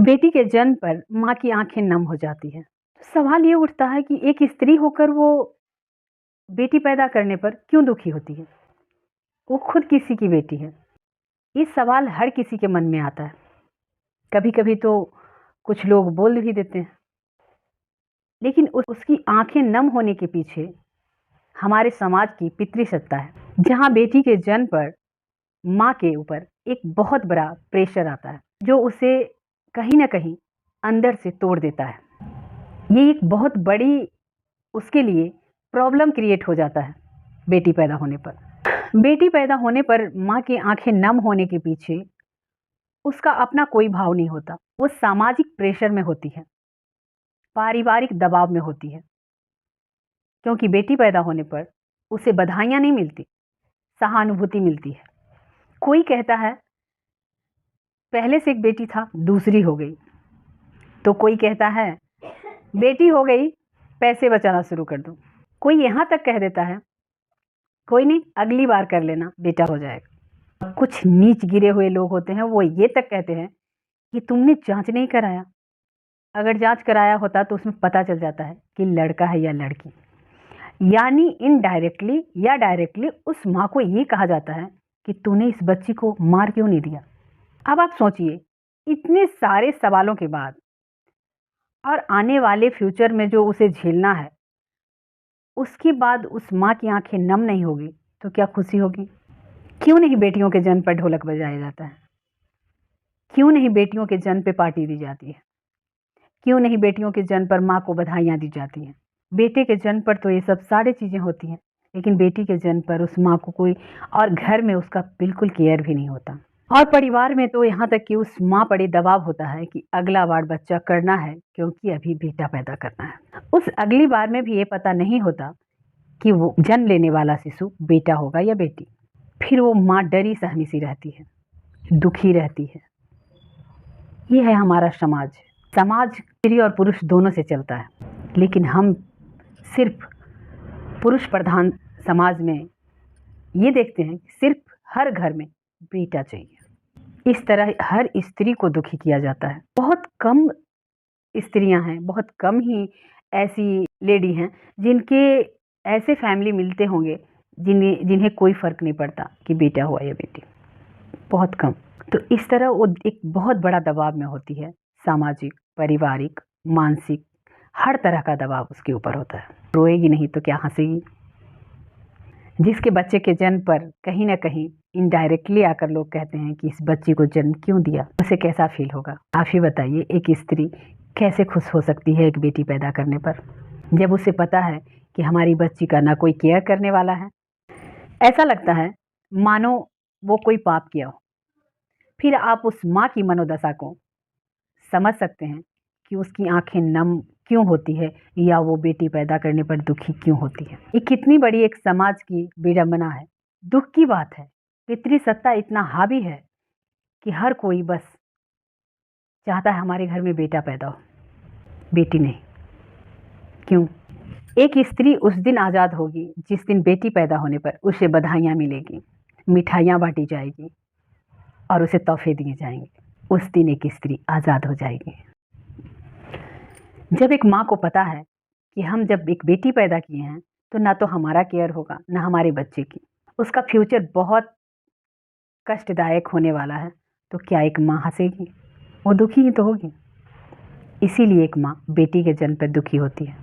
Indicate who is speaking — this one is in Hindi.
Speaker 1: बेटी के जन्म पर माँ की आंखें नम हो जाती है। तो सवाल ये उठता है कि एक स्त्री होकर वो बेटी पैदा करने पर क्यों दुखी होती है? वो खुद किसी की बेटी है। ये सवाल हर किसी के मन में आता है। कभी कभी तो कुछ लोग बोल भी देते हैं, लेकिन उसकी आंखें नम होने के पीछे हमारे समाज की पितृसत्ता है, जहाँ बेटी के जन्म पर माँ के ऊपर एक बहुत बड़ा प्रेशर आता है, जो उसे कहीं ना कहीं अंदर से तोड़ देता है। ये एक बहुत बड़ी उसके लिए प्रॉब्लम क्रिएट हो जाता है। बेटी पैदा होने पर माँ की आंखें नम होने के पीछे उसका अपना कोई भाव नहीं होता। वो सामाजिक प्रेशर में होती है, पारिवारिक दबाव में होती है, क्योंकि बेटी पैदा होने पर उसे बधाइयाँ नहीं मिलती, सहानुभूति मिलती है। कोई कहता है पहले से एक बेटी था, दूसरी हो गई। तो कोई कहता है बेटी हो गई, पैसे बचाना शुरू कर दो। कोई यहाँ तक कह देता है कोई नहीं, अगली बार कर लेना, बेटा हो जाएगा। कुछ नीच गिरे हुए लोग होते हैं, वो ये तक कहते हैं कि तुमने जांच नहीं कराया। अगर जांच कराया होता तो उसमें पता चल जाता है कि लड़का है या लड़की। यानी इनडायरेक्टली या डायरेक्टली उस माँ को ये कहा जाता है कि तूने इस बच्ची को मार क्यों नहीं दिया। अब आप सोचिए, इतने सारे सवालों के बाद और आने वाले फ्यूचर में जो उसे झेलना है, उसके बाद उस माँ की आंखें नम नहीं होगी तो क्या खुशी होगी? क्यों नहीं बेटियों के जन्म पर ढोलक बजाया जाता है? क्यों नहीं बेटियों के जन्म पे पार्टी दी जाती है? क्यों नहीं बेटियों के जन्म पर माँ को बधाइयाँ दी जाती हैं? बेटे के जन्म पर तो ये सब सारी चीज़ें होती हैं, लेकिन बेटी के जन्म पर उस माँ को कोई और घर में उसका बिल्कुल केयर भी नहीं होता। और परिवार में तो यहाँ तक कि उस माँ पर दबाव होता है कि अगला बार बच्चा करना है, क्योंकि अभी बेटा पैदा करना है। उस अगली बार में भी ये पता नहीं होता कि वो जन्म लेने वाला शिशु बेटा होगा या बेटी। फिर वो माँ डरी सहमी सी रहती है, दुखी रहती है। ये है हमारा समाज। स्त्री और पुरुष दोनों से चलता है, लेकिन हम सिर्फ पुरुष प्रधान समाज में ये देखते हैं कि सिर्फ हर घर में बेटा चाहिए। इस तरह हर स्त्री को दुखी किया जाता है। बहुत कम स्त्रियां हैं, बहुत कम ही ऐसी लेडी हैं जिनके ऐसे फैमिली मिलते होंगे जिन्हें कोई फर्क नहीं पड़ता कि बेटा हुआ या बेटी। बहुत कम। तो इस तरह वो एक बहुत बड़ा दबाव में होती है। सामाजिक, पारिवारिक, मानसिक, हर तरह का दबाव उसके ऊपर होता है। रोएगी नहीं तो क्या हंसेगी? जिसके बच्चे के जन्म पर कहीं ना कहीं इनडायरेक्टली आकर लोग कहते हैं कि इस बच्चे को जन्म क्यों दिया, उसे कैसा फील होगा? आप ही बताइए, एक स्त्री कैसे खुश हो सकती है एक बेटी पैदा करने पर, जब उसे पता है कि हमारी बच्ची का ना कोई केयर करने वाला है। ऐसा लगता है मानो वो कोई पाप किया हो। फिर आप उस माँ की मनोदशा को समझ सकते हैं कि उसकी आंखें नम क्यों होती है, या वो बेटी पैदा करने पर दुखी क्यों होती है। ये कितनी बड़ी एक समाज की विडंबना है, दुख की बात है। पितृसत्ता इतना हावी है कि हर कोई बस चाहता है हमारे घर में बेटा पैदा हो, बेटी नहीं। क्यों? एक स्त्री उस दिन आज़ाद होगी जिस दिन बेटी पैदा होने पर उसे बधाइयाँ मिलेगी, मिठाइयाँ बांटी जाएगी और उसे तोहफे दिए जाएंगे। उस दिन एक स्त्री आज़ाद हो जाएगी। जब एक माँ को पता है कि हम जब एक बेटी पैदा किए हैं तो ना तो हमारा केयर होगा ना हमारे बच्चे की, उसका फ्यूचर बहुत कष्टदायक होने वाला है, तो क्या एक माँ हंसेगी? वो दुखी ही तो होगी। इसीलिए एक माँ बेटी के जन्म पर दुखी होती है।